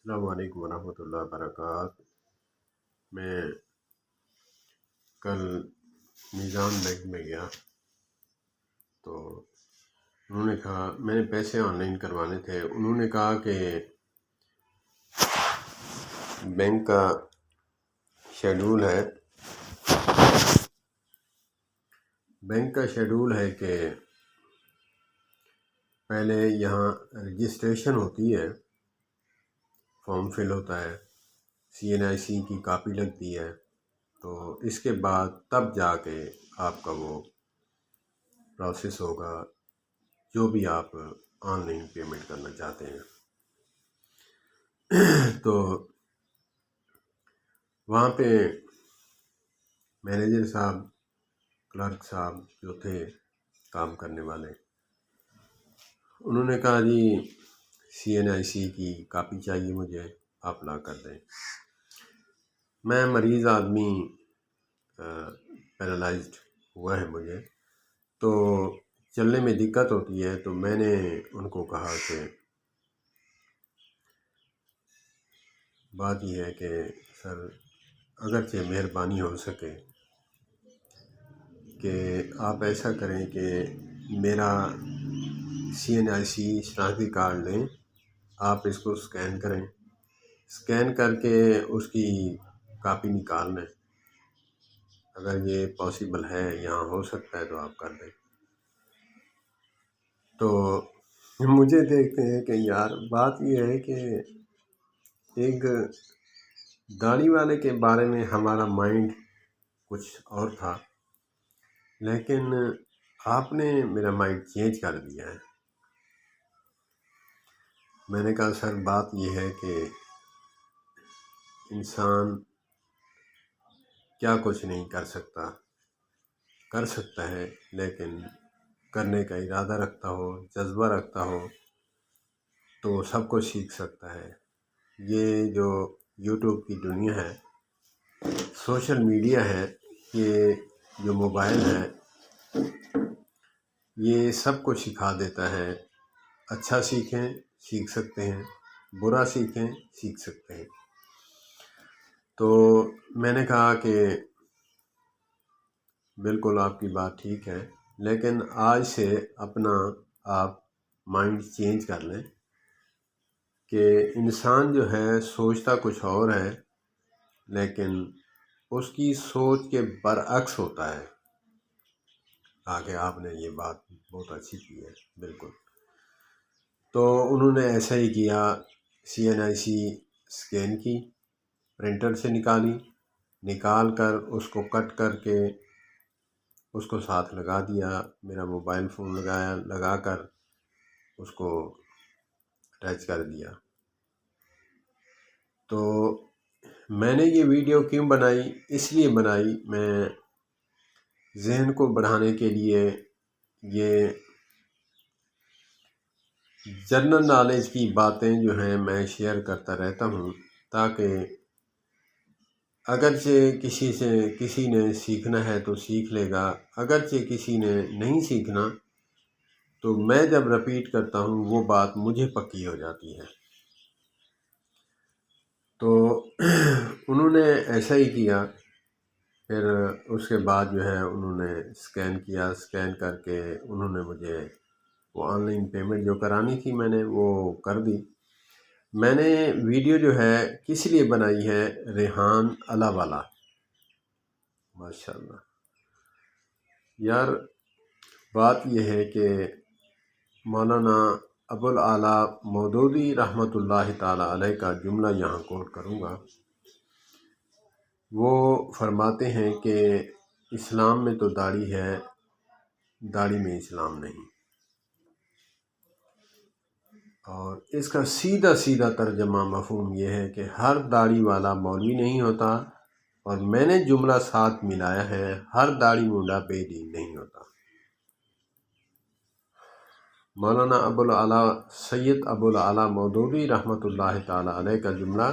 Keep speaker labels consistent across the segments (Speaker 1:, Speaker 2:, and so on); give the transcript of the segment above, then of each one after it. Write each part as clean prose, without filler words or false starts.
Speaker 1: السلام علیکم ورحمۃ اللہ وبرکاتہ۔ میں کل میزان بینک میں گیا تو انہوں نے کہا، میں نے پیسے آن لائن کروانے تھے، انہوں نے کہا کہ بینک کا شیڈول ہے کہ پہلے یہاں رجسٹریشن ہوتی ہے، فارم فل ہوتا ہے، CNIC کی کاپی لگتی ہے، تو اس کے بعد تب جا کے آپ کا وہ پروسیس ہوگا جو بھی آپ آن لائن پیمنٹ کرنا چاہتے ہیں۔ تو وہاں پہ مینیجر صاحب، کلرک صاحب جو تھے کام کرنے والے، انہوں نے کہا جی CNIC کی کاپی چاہیے مجھے، آپ لا کر دیں۔ میں مریض آدمی، پیرالائزڈ ہوا ہے مجھے، تو چلنے میں دقت ہوتی ہے، تو میں نے ان کو کہا کہ بات یہ ہے کہ سر اگرچہ مہربانی ہو سکے کہ آپ ایسا کریں کہ میرا CNIC شناختی کارڈ لیں، آپ اس کو اسکین کریں، اسکین کر کے اس کی کاپی نکال لیں، اگر یہ پاسبل ہے، یہاں ہو سکتا ہے تو آپ کر دیں۔ تو مجھے دیکھتے ہیں کہ یار بات یہ ہے کہ ایک داڑھی والے کے بارے میں ہمارا مائنڈ کچھ اور تھا، لیکن آپ نے میرا مائنڈ چینج کر دیا ہے۔ میں نے کہا سر بات یہ ہے کہ انسان کیا کچھ نہیں کر سکتا ہے، لیکن کرنے کا ارادہ رکھتا ہو، جذبہ رکھتا ہو تو سب کچھ سیکھ سکتا ہے۔ یہ جو یوٹیوب کی دنیا ہے، سوشل میڈیا ہے، یہ جو موبائل ہے، یہ سب کو سکھا دیتا ہے۔ اچھا سیکھیں، سیکھ سکتے ہیں، برا سیکھیں، سیکھ سکتے ہیں۔ تو میں نے کہا کہ بالکل آپ کی بات ٹھیک ہے، لیکن آج سے اپنا آپ مائنڈ چینج کر لیں کہ انسان جو ہے سوچتا کچھ اور ہے، لیکن اس کی سوچ کے برعکس ہوتا ہے۔ آگے آپ نے یہ بات بہت اچھی کی ہے، بالکل۔ تو انہوں نے ایسا ہی کیا، CNIC اسکین کی، پرنٹر سے نکال کر اس کو کٹ کر کے اس کو ساتھ لگا دیا، میرا موبائل فون لگا کر اس کو اٹیچ کر دیا۔ تو میں نے یہ ویڈیو کیوں بنائی؟ اس لیے بنائی، میں ذہن کو بڑھانے کے لیے یہ جنرل نالج کی باتیں جو ہیں میں شیئر کرتا رہتا ہوں، تاکہ اگرچہ کسی نے سیکھنا ہے تو سیکھ لے گا، اگرچہ کسی نے نہیں سیکھنا تو میں جب رپیٹ کرتا ہوں وہ بات مجھے پکی ہو جاتی ہے۔ تو انہوں نے ایسا ہی کیا، پھر اس کے بعد جو ہے انہوں نے اسکین کیا، اسکین کر کے انہوں نے مجھے وہ آن لائن پیمنٹ جو کرانی تھی میں نے وہ کر دی۔ میں نے ویڈیو جو ہے کس لیے بنائی ہے؟ ریحان اللہ والا، ماشاءاللہ یار، بات یہ ہے کہ مولانا ابوالعلا مودودی رحمۃ اللہ تعالی علیہ کا جملہ یہاں کوٹ کروں گا۔ وہ فرماتے ہیں کہ اسلام میں تو داڑھی ہے، داڑھی میں اسلام نہیں۔ اور اس کا سیدھا ترجمہ مفہوم یہ ہے کہ ہر داڑھی والا مولوی نہیں ہوتا، اور میں نے جملہ ساتھ ملایا ہے، ہر داڑھی مونڈا بے دین نہیں ہوتا۔ مولانا سید ابوالعلا مودودی رحمۃ اللہ تعالی علیہ کا جملہ،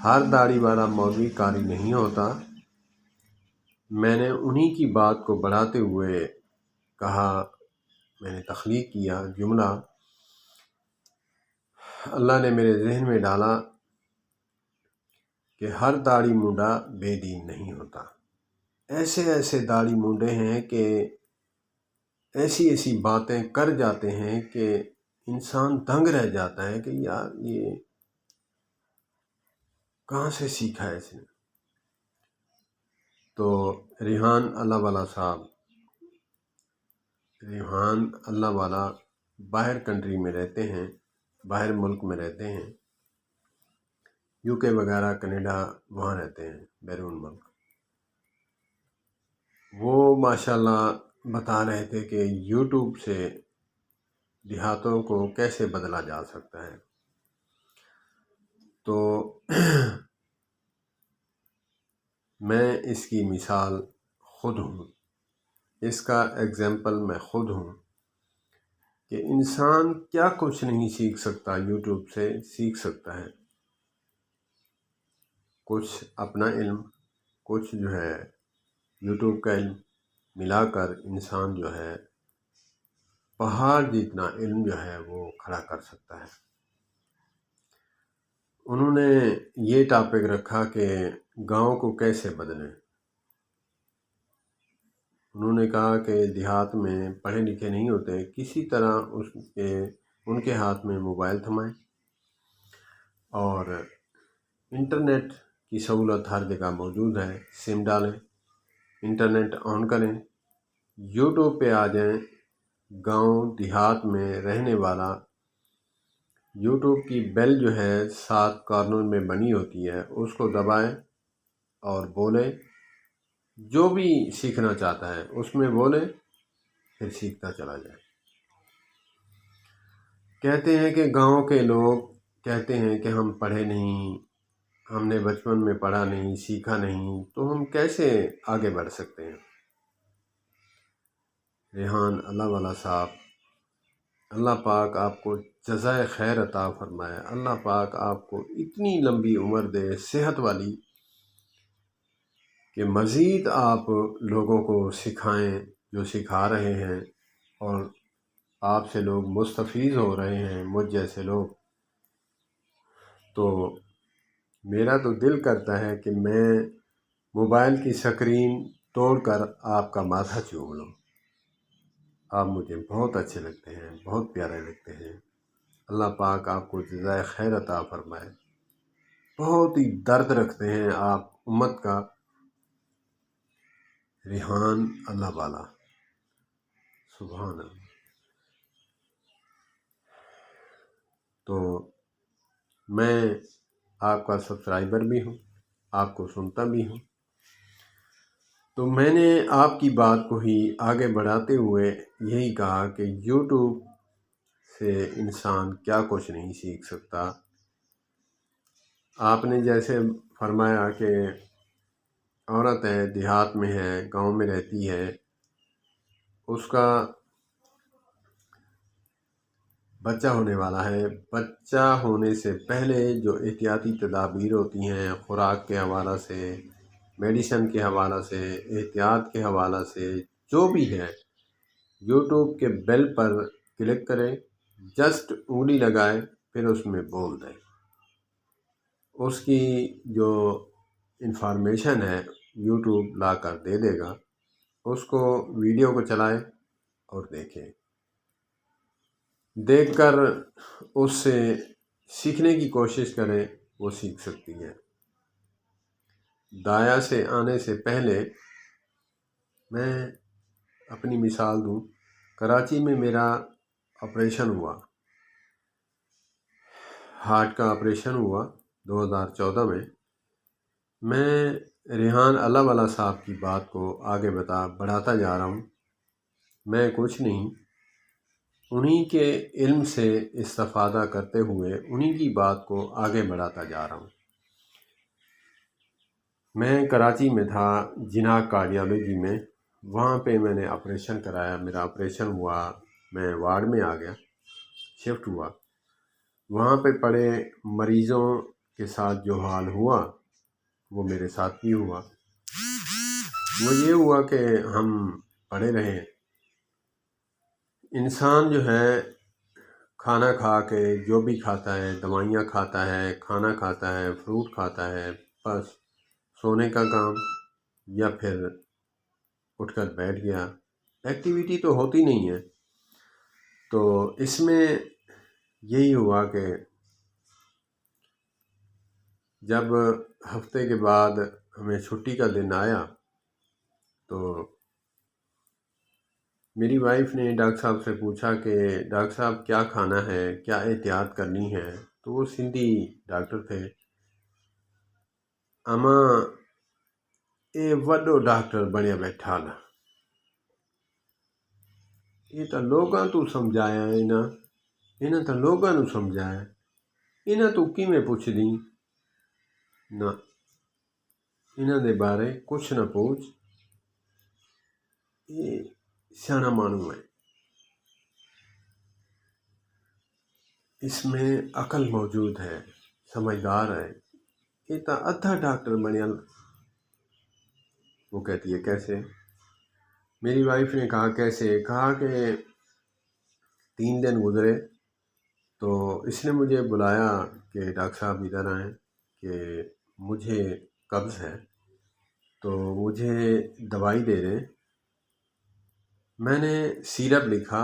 Speaker 1: ہر داڑھی والا مولوی قاری نہیں ہوتا، میں نے انہی کی بات کو بڑھاتے ہوئے کہا، میں نے تخلیق کیا جملہ اللہ نے میرے ذہن میں ڈالا کہ ہر داڑھی مونڈا بے دین نہیں ہوتا۔ ایسے ایسے داڑھی مونڈے ہیں کہ ایسی ایسی باتیں کر جاتے ہیں کہ انسان دنگ رہ جاتا ہے کہ یار یہ کہاں سے سیکھا ہے اس نے۔ تو ریحان اللہ والا صاحب، ریحان اللہ والا باہر کنٹری میں رہتے ہیں، باہر ملک میں رہتے ہیں، UK وغیرہ، کینیڈا، وہاں رہتے ہیں بیرون ملک۔ وہ ماشاءاللہ بتا رہے تھے کہ یوٹیوب سے دیہاتوں کو کیسے بدلا جا سکتا ہے۔ تو میں اس کی مثال خود ہوں، اس کا ایگزامپل میں خود ہوں کہ انسان کیا کچھ نہیں سیکھ سکتا، یوٹیوب سے سیکھ سکتا ہے۔ کچھ اپنا علم، کچھ جو ہے یوٹیوب کا علم ملا کر انسان جو ہے پہاڑ جتنا علم جو ہے وہ کھڑا کر سکتا ہے۔ انہوں نے یہ ٹاپک رکھا کہ گاؤں کو کیسے بدلیں۔ انہوں نے کہا کہ دیہات میں پڑھے لکھے نہیں ہوتے، کسی طرح ان کے ہاتھ میں موبائل تھمائیں اور انٹرنیٹ کی سہولت ہر جگہ موجود ہے، سم ڈالیں، انٹرنیٹ آن کریں، یوٹیوب پہ آ جائیں۔ گاؤں دیہات میں رہنے والا یوٹیوب کی بیل جو ہے 7 کارنر میں بنی ہوتی ہے، اس کو دبائیں اور بولیں، جو بھی سیکھنا چاہتا ہے اس میں بولیں، پھر سیکھتا چلا جائے۔ کہتے ہیں کہ گاؤں کے لوگ کہتے ہیں کہ ہم پڑھے نہیں، ہم نے بچپن میں پڑھا نہیں، سیکھا نہیں، تو ہم کیسے آگے بڑھ سکتے ہیں۔ ریحان اللہ والا صاحب، اللہ پاک آپ کو جزائے خیر عطا فرمائے، اللہ پاک آپ کو اتنی لمبی عمر دے، صحت والی، کہ مزید آپ لوگوں کو سکھائیں جو سکھا رہے ہیں، اور آپ سے لوگ مستفیض ہو رہے ہیں، مجھ جیسے لوگ۔ تو میرا تو دل کرتا ہے کہ میں موبائل کی سکرین توڑ کر آپ کا ماتھا چوم لوں۔ آپ مجھے بہت اچھے لگتے ہیں، بہت پیارے لگتے ہیں۔ اللہ پاک آپ کو جزائے خیر عطا فرمائے۔ بہت ہی درد رکھتے ہیں آپ امت کا۔ ریحان اللہ والا، سبحان اللہ۔ تو میں آپ کا سبسکرائبر بھی ہوں، آپ کو سنتا بھی ہوں، تو میں نے آپ کی بات کو ہی آگے بڑھاتے ہوئے یہی کہا کہ یوٹیوب سے انسان کیا کچھ نہیں سیکھ سکتا۔ آپ نے جیسے فرمایا کہ عورت ہے، دیہات میں ہے، گاؤں میں رہتی ہے، اس کا بچہ ہونے والا ہے، بچہ ہونے سے پہلے جو احتیاطی تدابیر ہوتی ہیں، خوراک کے حوالہ سے، میڈیسن کے حوالہ سے، احتیاط کے حوالہ سے، جو بھی ہے، یوٹیوب کے بیل پر کلک کریں، جسٹ انگلی لگائے، پھر اس میں بول دیں۔ اس کی جو انفارمیشن ہے یوٹیوب لا کر دے دے گا، اس کو ویڈیو کو چلائیں اور دیکھیں، دیکھ کر اس سے سیکھنے کی کوشش کریں، وہ سیکھ سکتی ہے۔ دایا سے آنے سے پہلے میں اپنی مثال دوں، کراچی میں میرا آپریشن ہوا، ہارٹ کا آپریشن ہوا 2014 میں۔ میں ریحان اللہ والا صاحب کی بات کو آگے بڑھاتا جا رہا ہوں۔ میں کچھ نہیں، انہی کے علم سے استفادہ کرتے ہوئے انہی کی بات کو آگے بڑھاتا جا رہا ہوں۔ میں کراچی میں تھا، جناح کارڈیالوجی میں، وہاں پہ میں نے آپریشن کرایا، میرا آپریشن ہوا، میں وارڈ میں آ گیا، شفٹ ہوا۔ وہاں پہ پڑے مریضوں کے ساتھ جو حال ہوا وہ میرے ساتھ بھی ہوا۔ وہ یہ ہوا کہ ہم پڑے رہے، انسان جو ہے کھانا کھا کے جو بھی کھاتا ہے، دوائیاں کھاتا ہے، کھانا کھاتا ہے، فروٹ کھاتا ہے، بس سونے کا کام، یا پھر اٹھ کر بیٹھ گیا، ایکٹیویٹی تو ہوتی نہیں ہے۔ تو اس میں یہی ہوا کہ جب ہفتے کے بعد ہمیں چھٹی کا دن آیا تو میری وائف نے ڈاکٹر صاحب سے پوچھا کہ ڈاکٹر صاحب کیا کھانا ہے، کیا احتیاط کرنی ہے؟ تو وہ سندھی ڈاکٹر تھے۔ اما یہ وڈو ڈاکٹر بنیا بیٹھا نا، یہ تو لوگاں تو سمجھایا انہاں تو لوگاں نو سمجھایا، انہاں تو کیویں پوچھ دی نہ، انہاں دے بارے کچھ نہ پوچھ، یہ سیاںا مانو ہے، اس میں عقل موجود ہے، سمجھدار ہے، یہ تو ادھا ڈاکٹر بنیا۔ وہ کہتی ہے کیسے؟ میری وائف نے کہا کیسے؟ کہا کہ 3 دن گزرے تو اس نے مجھے بلایا کہ ڈاکٹر صاحب ادھر آئیں کہ مجھے قبض ہے تو مجھے دوائی دے دیں۔ میں نے سیرپ لکھا،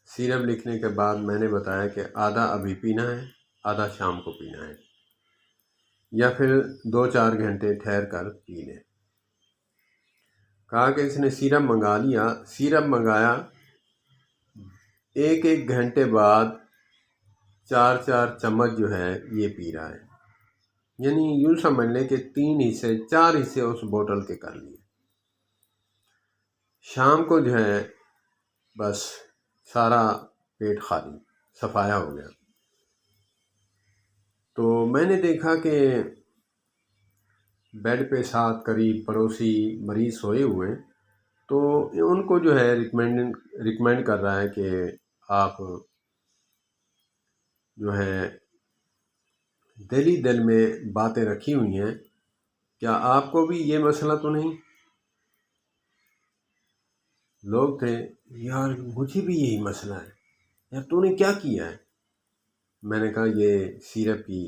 Speaker 1: سیرپ لکھنے کے بعد میں نے بتایا کہ آدھا ابھی پینا ہے، آدھا شام کو پینا ہے، یا پھر 2-4 گھنٹے ٹھہر کر پی لیں۔ کہا کہ اس نے سیرپ منگا لیا، سیرپ منگایا، 1 گھنٹے بعد 4 چمچ جو ہے یہ پی رہا ہے، یعنی یوں سمجھ لیں کہ 4 حصے اس بوتل کے کر لیے۔ شام کو جو ہے بس سارا پیٹ خالی، صفایا ہو گیا۔ تو میں نے دیکھا کہ بیڈ پہ ساتھ قریب پڑوسی مریض سوئے ہوئے، تو ان کو جو ہے ریکمینڈ کر رہا ہے کہ آپ جو ہے دل میں باتیں رکھی ہوئی ہیں، کیا آپ کو بھی یہ مسئلہ تو نہیں؟ لوگ تھے، یار مجھے بھی یہی مسئلہ ہے، یار تو نے کیا کیا ہے؟ میں نے کہا یہ سیرپ کی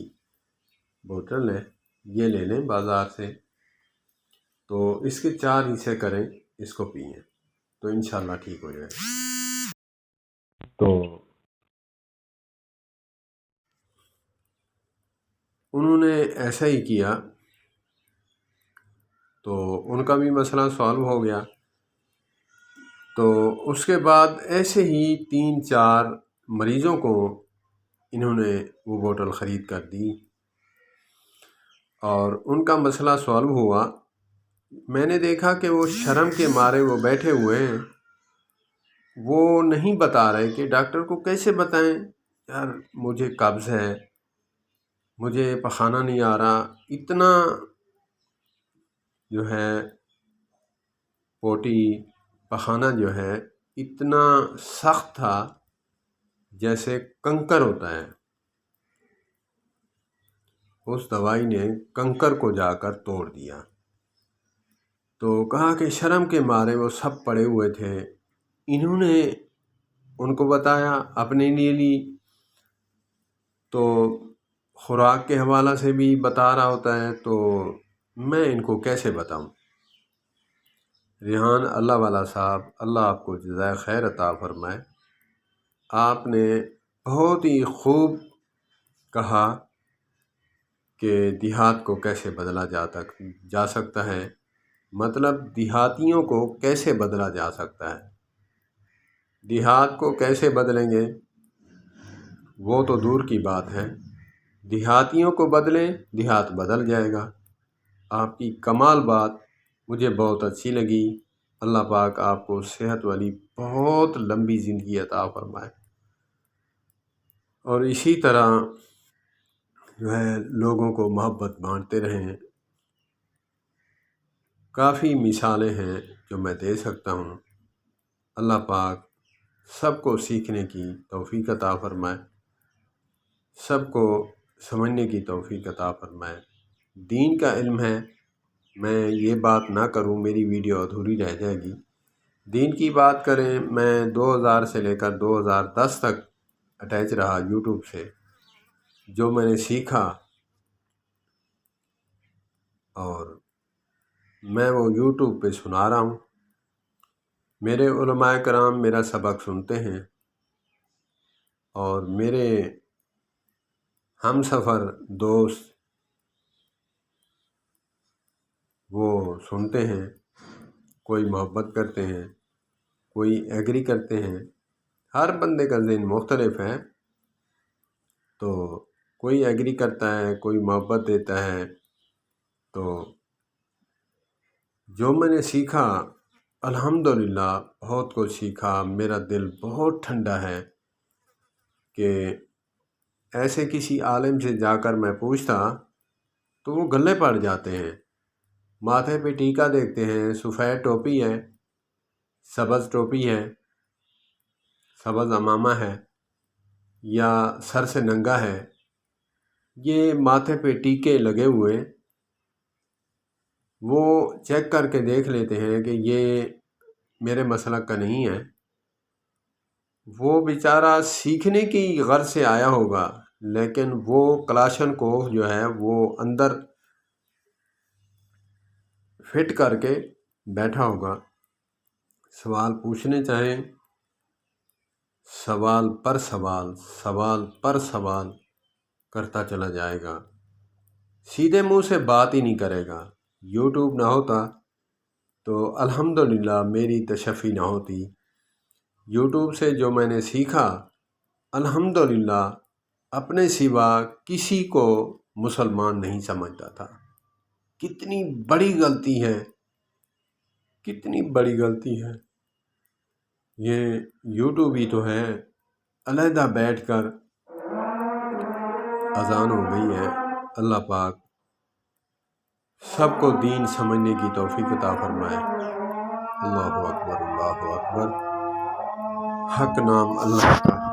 Speaker 1: بوتل ہے، یہ لے لیں بازار سے، تو اس کے 4 حصے کریں، اس کو پئیں تو انشاءاللہ ٹھیک ہو جائے۔ تو انہوں نے ایسا ہی کیا تو ان کا بھی مسئلہ سالو ہو گیا۔ تو اس کے بعد ایسے ہی 3-4 مریضوں کو انہوں نے وہ بوتل خرید کر دی اور ان کا مسئلہ سالو ہوا۔ میں نے دیکھا کہ وہ شرم کے مارے وہ بیٹھے ہوئے ہیں، وہ نہیں بتا رہے کہ ڈاکٹر کو کیسے بتائیں، یار مجھے قبض ہے، مجھے پخانہ نہیں آ رہا، اتنا جو ہے پوٹی پخانہ جو ہے اتنا سخت تھا جیسے کنکر ہوتا ہے، اس دوائی نے کنکر کو جا کر توڑ دیا۔ تو کہا کہ شرم کے مارے وہ سب پڑے ہوئے تھے، انہوں نے ان کو بتایا، اپنے لیے لی، تو خوراک کے حوالہ سے بھی بتا رہا ہوتا ہے، تو میں ان کو کیسے بتاؤں؟ ریحان اللہ والا صاحب، اللہ آپ کو جزائے خیر عطا فرمائے، آپ نے بہت ہی خوب کہا کہ دیہات کو کیسے بدلا جا سکتا ہے، مطلب دیہاتیوں کو کیسے بدلا جا سکتا ہے۔ دیہات کو کیسے بدلیں گے وہ تو دور کی بات ہے، دیہاتیوں کو بدلیں، دیہات بدل جائے گا۔ آپ کی کمال بات مجھے بہت اچھی لگی، اللہ پاک آپ کو صحت والی بہت لمبی زندگی عطا فرمائے، اور اسی طرح جو ہے لوگوں کو محبت بانٹتے رہیں۔ کافی مثالیں ہیں جو میں دے سکتا ہوں، اللہ پاک سب کو سیکھنے کی توفیق عطا فرمائے، سب کو سمجھنے کی توفیق عطا فرمائے۔ دین کا علم ہے، میں یہ بات نہ کروں میری ویڈیو ادھوری رہ جائے گی۔ دین کی بات کریں، میں 2000 سے لے کر 2010 تک اٹیچ رہا یوٹیوب سے، جو میں نے سیکھا اور میں وہ یوٹیوب پہ سنا رہا ہوں۔ میرے علماء کرام میرا سبق سنتے ہیں اور میرے ہم سفر دوست وہ سنتے ہیں، کوئی محبت کرتے ہیں، کوئی ایگری کرتے ہیں۔ ہر بندے کا ذہن مختلف ہے، تو کوئی ایگری کرتا ہے، کوئی محبت دیتا ہے۔ تو جو میں نے سیکھا الحمدللہ بہت کچھ سیکھا، میرا دل بہت ٹھنڈا ہے کہ ایسے کسی عالم سے جا کر میں پوچھتا تو وہ گلے پڑ جاتے ہیں۔ ماتھے پہ ٹیکا دیکھتے ہیں، سفید ٹوپی ہے، سبز ٹوپی ہے، سبز امامہ ہے یا سر سے ننگا ہے، یہ ماتھے پہ ٹیکے لگے ہوئے، وہ چیک کر کے دیکھ لیتے ہیں کہ یہ میرے مسلک کا نہیں ہے۔ وہ بیچارہ سیکھنے کی غرض سے آیا ہوگا، لیکن وہ کلاشن کو جو ہے وہ اندر فٹ کر کے بیٹھا ہوگا۔ سوال پوچھنے چاہیں، سوال پر سوال، سوال پر سوال کرتا چلا جائے گا، سیدھے منہ سے بات ہی نہیں کرے گا۔ یوٹیوب نہ ہوتا تو الحمدللہ میری تشفی نہ ہوتی۔ یوٹیوب سے جو میں نے سیکھا الحمدللہ اپنے سوا کسی کو مسلمان نہیں سمجھتا تھا۔ کتنی بڑی غلطی ہے، کتنی بڑی غلطی ہے۔ یہ یوٹیوب ہی تو ہے، علیحدہ بیٹھ کر اذان ہو گئی ہے۔ اللہ پاک سب کو دین سمجھنے کی توفیق عطا فرمائے۔ اللہ اکبر، اللہ اکبر، حق نام اللہ کا۔